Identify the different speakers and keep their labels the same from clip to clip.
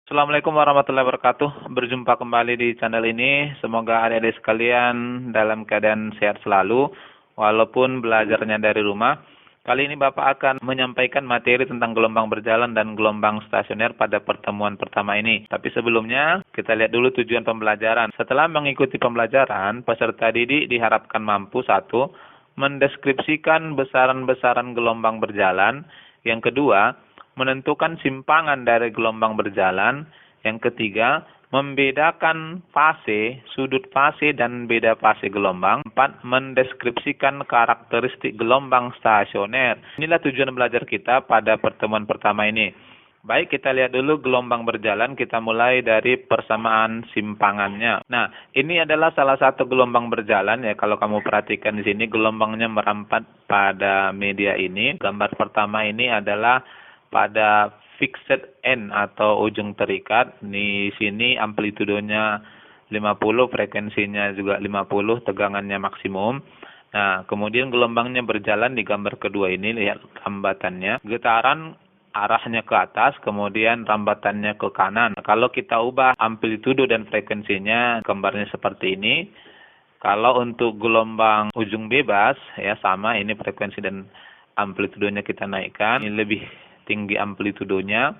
Speaker 1: Assalamualaikum warahmatullahi wabarakatuh. Berjumpa kembali di channel ini. Semoga adik-adik sekalian dalam keadaan sehat selalu, walaupun belajarnya dari rumah. Kali ini Bapak akan menyampaikan materi tentang gelombang berjalan dan gelombang stasioner pada pertemuan pertama ini. Tapi sebelumnya, kita lihat dulu tujuan pembelajaran. Setelah mengikuti pembelajaran, peserta didik diharapkan mampu: satu, mendeskripsikan besaran-besaran gelombang berjalan. Yang kedua, menentukan simpangan dari gelombang berjalan. Yang ketiga, membedakan fase, sudut fase dan beda fase gelombang. 4. Mendeskripsikan karakteristik gelombang stasioner. Inilah tujuan belajar kita pada pertemuan pertama ini. Baik, kita lihat dulu gelombang berjalan. Kita mulai dari persamaan simpangannya. Nah, ini adalah salah satu gelombang berjalan ya. Kalau kamu perhatikan di sini, gelombangnya merambat pada media ini. Gambar pertama ini adalah pada fixed end atau ujung terikat. Di sini amplitudonya 50, frekuensinya juga 50, tegangannya maksimum. Nah, kemudian gelombangnya berjalan di gambar kedua ini, lihat rambatannya. Getaran arahnya ke atas, kemudian rambatannya ke kanan. Kalau kita ubah amplitudo dan frekuensinya, gambarnya seperti ini. Kalau untuk gelombang ujung bebas, ya sama, ini frekuensi dan amplitudonya kita naikkan. Ini lebih tinggi amplitudonya.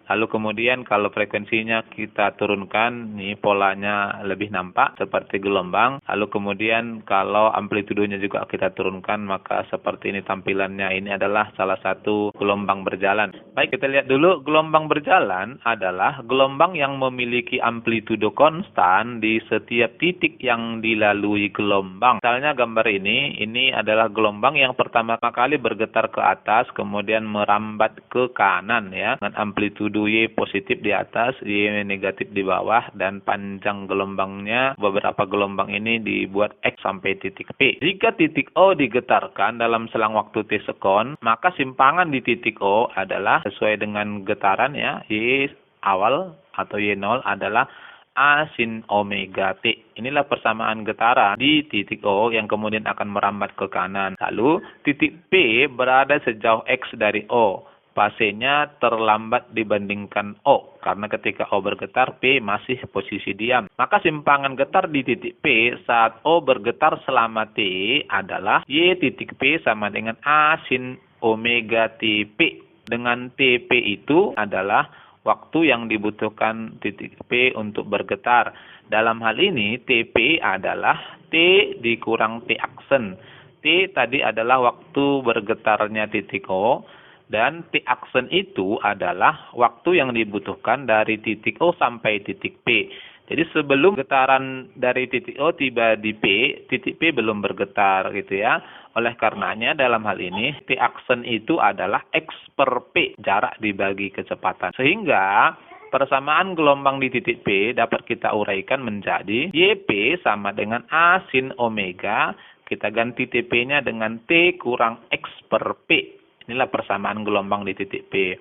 Speaker 1: Lalu kemudian kalau frekuensinya kita turunkan, nih polanya lebih nampak seperti gelombang. Lalu kemudian kalau amplitudonya juga kita turunkan, maka seperti ini tampilannya. Ini adalah salah satu gelombang berjalan. Baik, kita lihat dulu. Gelombang berjalan adalah gelombang yang memiliki amplitudo konstan di setiap titik yang dilalui gelombang. Misalnya gambar ini adalah gelombang yang pertama kali bergetar ke atas, kemudian merambat ke kanan ya, dengan amplitudo Y positif di atas, Y negatif di bawah, dan panjang gelombangnya, beberapa gelombang ini dibuat X sampai titik P. Jika titik O digetarkan dalam selang waktu T sekon, maka simpangan di titik O adalah sesuai dengan getaran ya, Y awal atau Y0 adalah A sin omega T. Inilah persamaan getaran di titik O yang kemudian akan merambat ke kanan. Lalu titik P berada sejauh X dari O. Fasenya terlambat dibandingkan O, karena ketika O bergetar, P masih posisi diam. Maka simpangan getar di titik P saat O bergetar selama T adalah Y titik P sama dengan A sin omega TP. Dengan TP itu adalah waktu yang dibutuhkan titik P untuk bergetar. Dalam hal ini, TP adalah T dikurang T aksen. T tadi adalah waktu bergetarnya titik O, dan T aksen itu adalah waktu yang dibutuhkan dari titik O sampai titik P. Jadi sebelum getaran dari titik O tiba di P, titik P belum bergetar gitu ya. Oleh karenanya dalam hal ini T aksen itu adalah X per P, jarak dibagi kecepatan. Sehingga persamaan gelombang di titik P dapat kita uraikan menjadi YP sama dengan A sin omega. Kita ganti TP-nya dengan T kurang X per P. Inilah persamaan gelombang di titik P.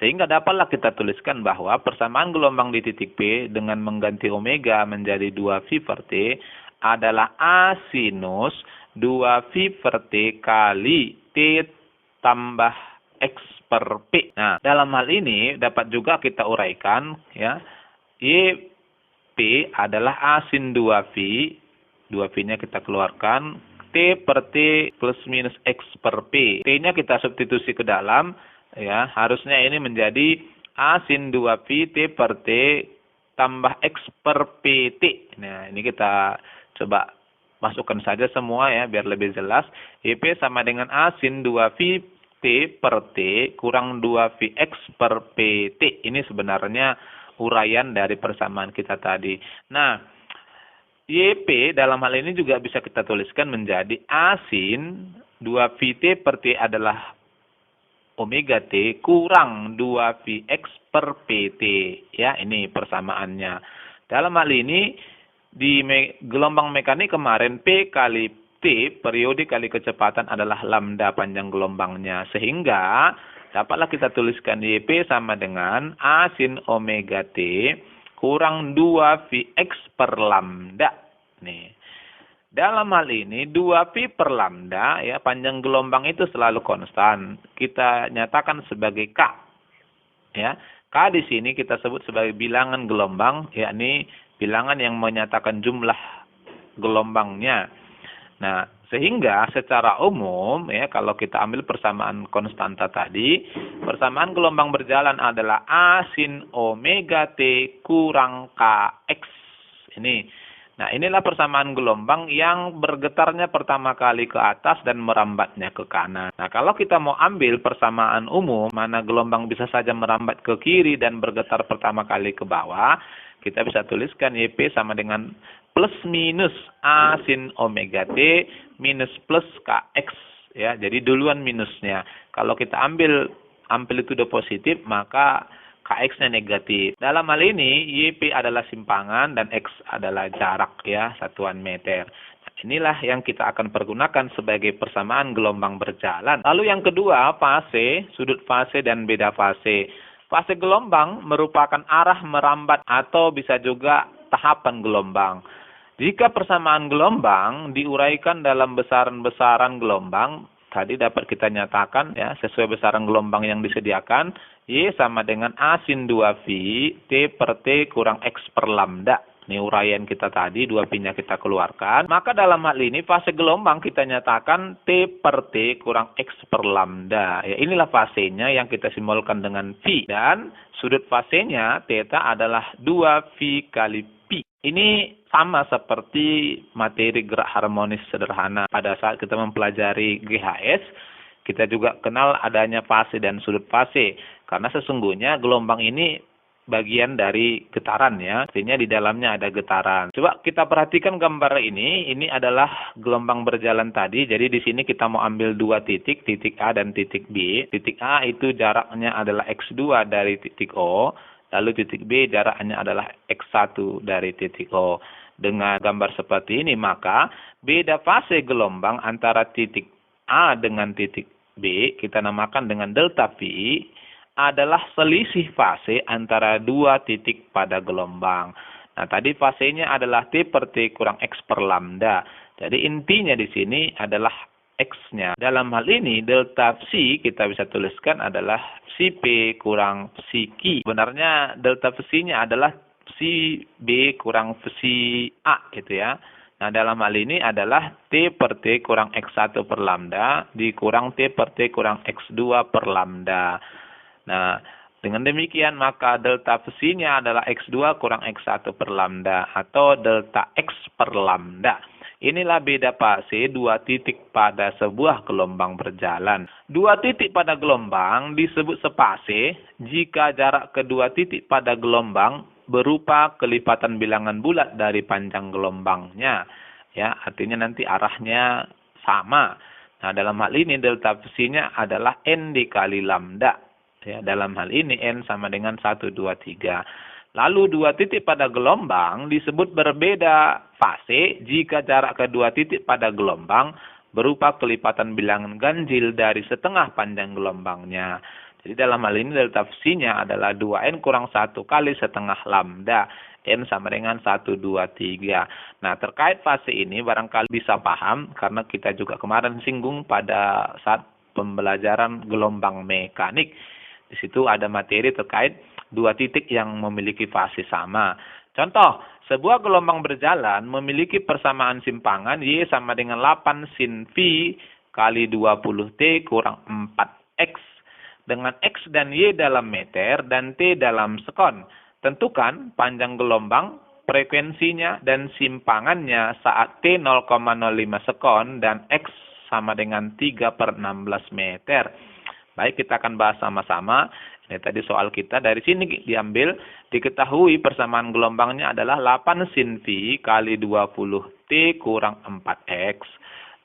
Speaker 1: Sehingga dapatlah kita tuliskan bahwa persamaan gelombang di titik P dengan mengganti omega menjadi 2V per T adalah A sinus 2V per T kali T tambah X per P. Nah, dalam hal ini dapat juga kita uraikan ya, YP adalah A sin 2V, 2V-nya kita keluarkan, T per T plus minus X per P. T-nya kita substitusi ke dalam, ya, harusnya ini menjadi A sin 2V T per T tambah X per PT. Nah, ini kita coba masukkan saja semua ya, biar lebih jelas. YP sama dengan A sin 2V T per T kurang 2Vx per PT. Ini sebenarnya uraian dari persamaan kita tadi. Nah, YP dalam hal ini juga bisa kita tuliskan menjadi A sin 2VT per T adalah omega T kurang 2Vx per PT. Ya, ini persamaannya. Dalam hal ini, di gelombang mekanik kemarin, P kali T, periode kali kecepatan adalah lambda panjang gelombangnya. Sehingga, dapatlah kita tuliskan YP sama dengan A sin omega T kurang 2Vx per lambda. Nih. Dalam hal ini 2V per lambda ya, panjang gelombang itu selalu konstan. Kita nyatakan sebagai K. Ya. K di sini kita sebut sebagai bilangan gelombang, yakni bilangan yang menyatakan jumlah gelombangnya. Nah, sehingga secara umum ya kalau kita ambil persamaan konstanta tadi, persamaan gelombang berjalan adalah A sin omega T kurang Kx. Ini. Nah, inilah persamaan gelombang yang bergetarnya pertama kali ke atas dan merambatnya ke kanan. Nah, kalau kita mau ambil persamaan umum, mana gelombang bisa saja merambat ke kiri dan bergetar pertama kali ke bawah, kita bisa tuliskan YP sama dengan plus minus A sin omega T minus plus Kx. Ya, jadi duluan minusnya. Kalau kita ambil amplitude positif, maka Kx-nya negatif. Dalam hal ini, YP adalah simpangan dan X adalah jarak ya, satuan meter. Nah, inilah yang kita akan pergunakan sebagai persamaan gelombang berjalan. Lalu yang kedua, fase, sudut fase dan beda fase. Fase gelombang merupakan arah merambat atau bisa juga tahapan gelombang. Jika persamaan gelombang diuraikan dalam besaran-besaran gelombang, tadi dapat kita nyatakan ya sesuai besaran gelombang yang disediakan, Y sama dengan A sin 2V T per T kurang X per lambda. Ini uraian kita tadi, 2V-nya kita keluarkan. Maka dalam hal ini fase gelombang kita nyatakan T per T kurang X per lambda. Ya, inilah fasenya yang kita simbolkan dengan V. Dan sudut fasenya theta adalah 2V kali Pi. Ini sama seperti materi gerak harmonis sederhana. Pada saat kita mempelajari GHS, kita juga kenal adanya fase dan sudut fase. Karena sesungguhnya gelombang ini bagian dari getaran ya. Artinya di dalamnya ada getaran. Coba kita perhatikan gambar ini. Ini adalah gelombang berjalan tadi. Jadi di sini kita mau ambil dua titik, titik A dan titik B. Titik A itu jaraknya adalah X2 dari titik O. Lalu titik B jaraknya adalah X1 dari titik O. Dengan gambar seperti ini, maka beda fase gelombang antara titik A dengan titik B, kita namakan dengan delta V, adalah selisih fase antara dua titik pada gelombang. Nah, tadi fasenya adalah T per T kurang X per lambda. Jadi intinya di sini adalah X-nya. Dalam hal ini, delta C kita bisa tuliskan adalah CP kurang CQ. Sebenarnya delta C-nya adalah CB kurang CA gitu ya. Nah, dalam hal ini adalah T per T kurang X1 per lambda dikurang T per T kurang X2 per lambda. Nah, dengan demikian maka delta C-nya adalah X2 kurang X1 per lambda atau delta X per lambda. Inilah beda fase dua titik pada sebuah gelombang berjalan. Dua titik pada gelombang disebut sepase jika jarak kedua titik pada gelombang berupa kelipatan bilangan bulat dari panjang gelombangnya. Ya, artinya nanti arahnya sama. Nah, dalam hal ini delta C-nya adalah N dikali lambda. Ya, dalam hal ini N sama dengan 1, 2, 3. Lalu dua titik pada gelombang disebut berbeda fase jika jarak kedua titik pada gelombang berupa kelipatan bilangan ganjil dari setengah panjang gelombangnya. Jadi dalam hal ini delta C-nya adalah 2N kurang 1 kali setengah lambda. N sama dengan 1, 2, 3. Nah, terkait fase ini barangkali bisa paham karena kita juga kemarin singgung pada saat pembelajaran gelombang mekanik. Di situ ada materi terkait dua titik yang memiliki fase sama. Contoh, sebuah gelombang berjalan memiliki persamaan simpangan Y sama dengan 8 sin V kali 20T kurang 4X. Dengan X dan Y dalam meter dan T dalam sekon. Tentukan panjang gelombang, frekuensinya, dan simpangannya saat T 0,05 sekon dan X sama dengan 3/16 meter. Baik, kita akan bahas sama-sama. Ini tadi soal kita. Dari sini diambil, diketahui persamaan gelombangnya adalah 8 sin V kali 20T kurang 4X.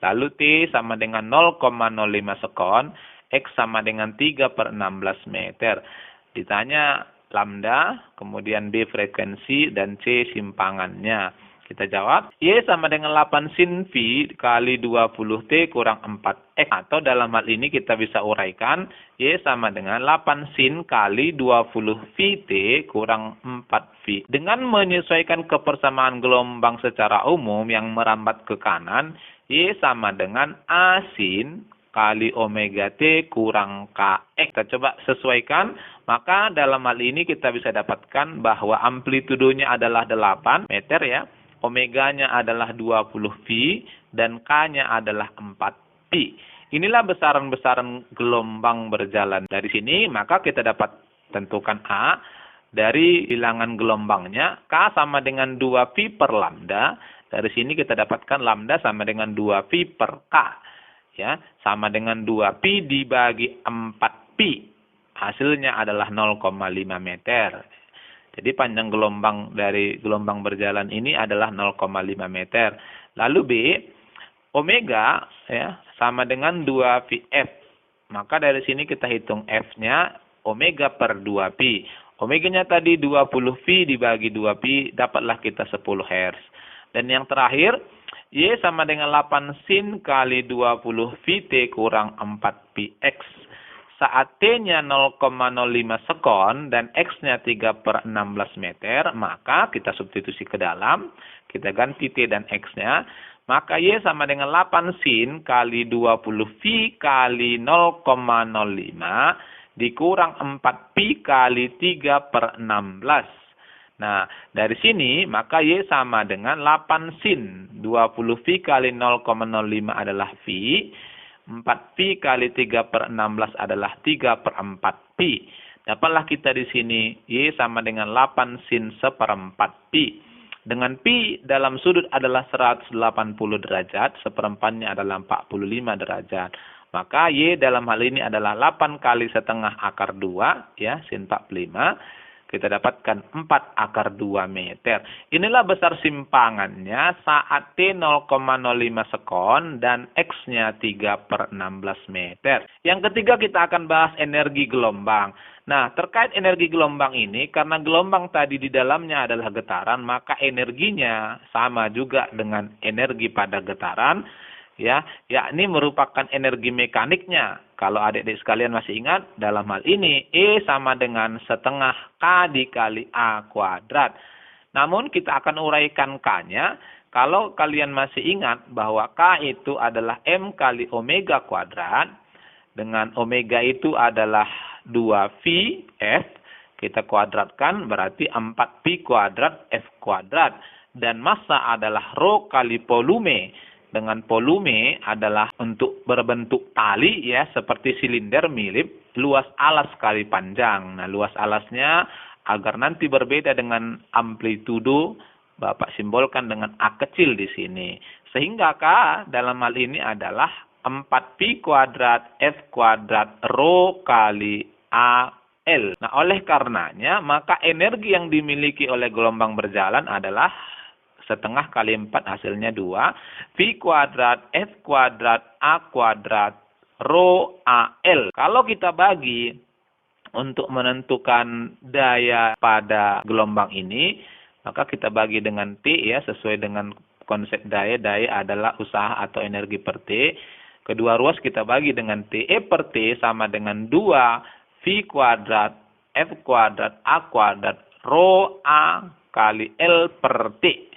Speaker 1: Lalu T sama dengan 0,05 sekon, X sama dengan 3/16 meter. Ditanya lambda, kemudian B frekuensi, dan C simpangannya. Kita jawab, Y sama dengan 8 sin V kali 20T kurang 4X. Atau dalam hal ini kita bisa uraikan, Y sama dengan 8 sin kali 20VT kurang 4V. Dengan menyesuaikan kepersamaan gelombang secara umum yang merambat ke kanan, Y sama dengan A sin kali omega T kurang Kx. Kita coba sesuaikan Maka dalam hal ini kita bisa dapatkan bahwa amplitudonya adalah 8 meter ya, omeganya adalah 20 pi, dan K-nya adalah 4 pi. Inilah besaran-besaran gelombang berjalan. Dari sini maka kita dapat tentukan A dari bilangan gelombangnya. K sama dengan 2 pi per lambda. Dari sini kita dapatkan lambda sama dengan 2 pi per K. Ya, sama dengan 2 pi dibagi 4 pi. Hasilnya adalah 0,5 meter. Jadi panjang gelombang dari gelombang berjalan ini adalah 0,5 meter. Lalu B, omega ya sama dengan 2 pi F. Maka dari sini kita hitung F-nya omega per 2 pi. Omeganya tadi 20 pi dibagi 2 pi, dapatlah kita 10 Hz. Dan yang terakhir, Y sama dengan 8 sin kali 20 Vt kurang 4 pi X. Saat T-nya 0,05 sekon dan X-nya 3 per 16 meter, maka kita substitusi ke dalam, kita ganti T dan X-nya, maka Y sama dengan 8 sin kali 20 V kali 0,05 dikurang 4 pi kali 3 per 16. Nah, dari sini maka Y sama dengan 8 sin 20 V kali 0,05 adalah V. 4 pi kali 3 per 16 adalah 3 per 4 pi. Dapatlah kita di sini Y sama dengan 8 sin seperempat pi. Dengan pi dalam sudut adalah 180 derajat, seperempatnya adalah 45 derajat. Maka Y dalam hal ini adalah 8 kali setengah akar 2, ya, sin 45. Kita dapatkan 4 akar 2 meter. Inilah besar simpangannya saat T 0,05 sekon dan X-nya 3 per 16 meter. Yang ketiga kita akan bahas energi gelombang. Nah, terkait energi gelombang ini, karena gelombang tadi di dalamnya adalah getaran, maka energinya sama juga dengan energi pada getaran, ya, yakni merupakan energi mekaniknya. Kalau adik-adik sekalian masih ingat, dalam hal ini E sama dengan setengah K dikali A kuadrat. Namun kita akan uraikan K-nya. Kalau kalian masih ingat bahwa K itu adalah M kali omega kuadrat. Dengan omega itu adalah 2 V F. Kita kuadratkan berarti 4 pi kuadrat F kuadrat. Dan massa adalah rho kali volume. Dengan volume adalah untuk berbentuk tali ya, seperti silinder mirip luas alas kali panjang. Nah, luas alasnya agar nanti berbeda dengan amplitudo, Bapak simbolkan dengan A kecil di sini. Sehingga K dalam hal ini adalah 4 pi kuadrat F kuadrat rho kali A L. Nah, oleh karenanya maka energi yang dimiliki oleh gelombang berjalan adalah setengah kali 4 hasilnya 2. V kuadrat F kuadrat A kuadrat rho AL. Kalau kita bagi untuk menentukan daya pada gelombang ini, maka kita bagi dengan T ya, sesuai dengan konsep daya. Daya adalah usaha atau energi per T. Kedua ruas kita bagi dengan T. E per T sama dengan 2 V kuadrat F kuadrat A kuadrat rho A kali L per T.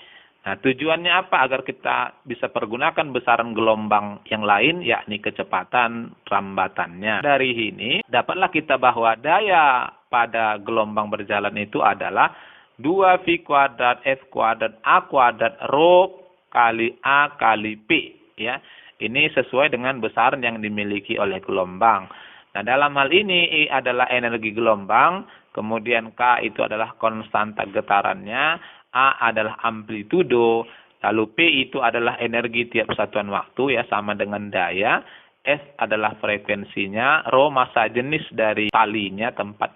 Speaker 1: Nah, tujuannya apa? Agar kita bisa pergunakan besaran gelombang yang lain, yakni kecepatan rambatannya. Dari ini, dapatlah kita bahwa daya pada gelombang berjalan itu adalah 2 V kuadrat F kuadrat A kuadrat rho kali A kali P. Ya. Ini sesuai dengan besaran yang dimiliki oleh gelombang. Nah, dalam hal ini, I adalah energi gelombang, kemudian K itu adalah konstanta getarannya, A adalah amplitudo, lalu P itu adalah energi tiap satuan waktu ya, sama dengan daya, S adalah frekuensinya, rho massa jenis dari talinya tempat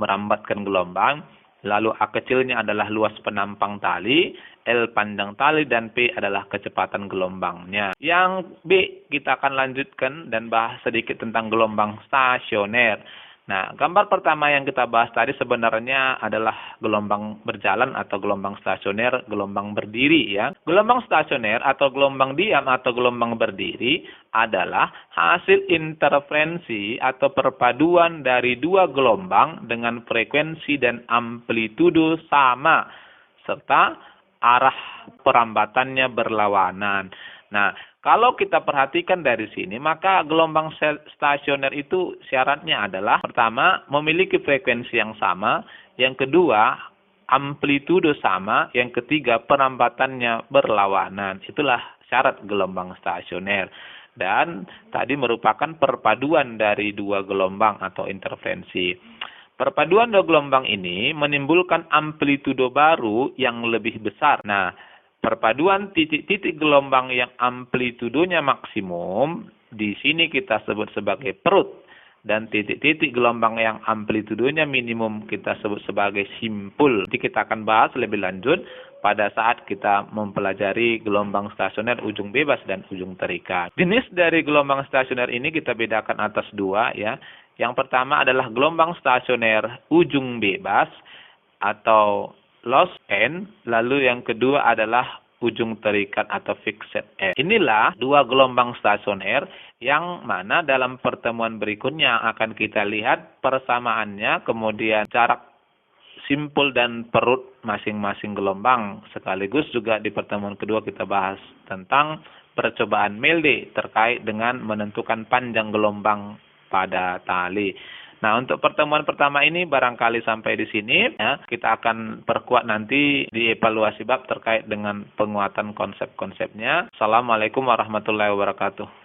Speaker 1: merambatkan gelombang, lalu A kecilnya adalah luas penampang tali, L panjang tali, dan P adalah kecepatan gelombangnya. Yang B kita akan lanjutkan dan bahas sedikit tentang gelombang stasioner. Nah, gambar pertama yang kita bahas tadi sebenarnya adalah gelombang berjalan atau gelombang stasioner, gelombang berdiri ya. Gelombang stasioner atau gelombang diam atau gelombang berdiri adalah hasil interferensi atau perpaduan dari dua gelombang dengan frekuensi dan amplitudo sama serta arah perambatannya berlawanan. Nah, kalau kita perhatikan dari sini, maka gelombang stasioner itu syaratnya adalah pertama, memiliki frekuensi yang sama, yang kedua, amplitudo sama, yang ketiga, perambatannya berlawanan. Itulah syarat gelombang stasioner. Dan tadi merupakan perpaduan dari dua gelombang atau interferensi. Perpaduan dua gelombang ini menimbulkan amplitudo baru yang lebih besar. Nah, perpaduan titik-titik gelombang yang amplitudonya maksimum, di sini kita sebut sebagai perut. Dan titik-titik gelombang yang amplitudonya minimum kita sebut sebagai simpul. Nanti kita akan bahas lebih lanjut pada saat kita mempelajari gelombang stasioner ujung bebas dan ujung terikat. Jenis dari gelombang stasioner ini kita bedakan atas dua ya. Yang pertama adalah gelombang stasioner ujung bebas atau lost end, lalu yang kedua adalah ujung terikat atau fixed end. Inilah dua gelombang stasioner yang mana dalam pertemuan berikutnya akan kita lihat persamaannya, kemudian jarak simpul dan perut masing-masing gelombang. Sekaligus juga di pertemuan kedua kita bahas tentang percobaan Milde terkait dengan menentukan panjang gelombang pada tali. Nah, untuk pertemuan pertama ini barangkali sampai di sini ya. Kita akan perkuat nanti di evaluasi bab terkait dengan penguatan konsep-konsepnya. Assalamualaikum warahmatullahi wabarakatuh.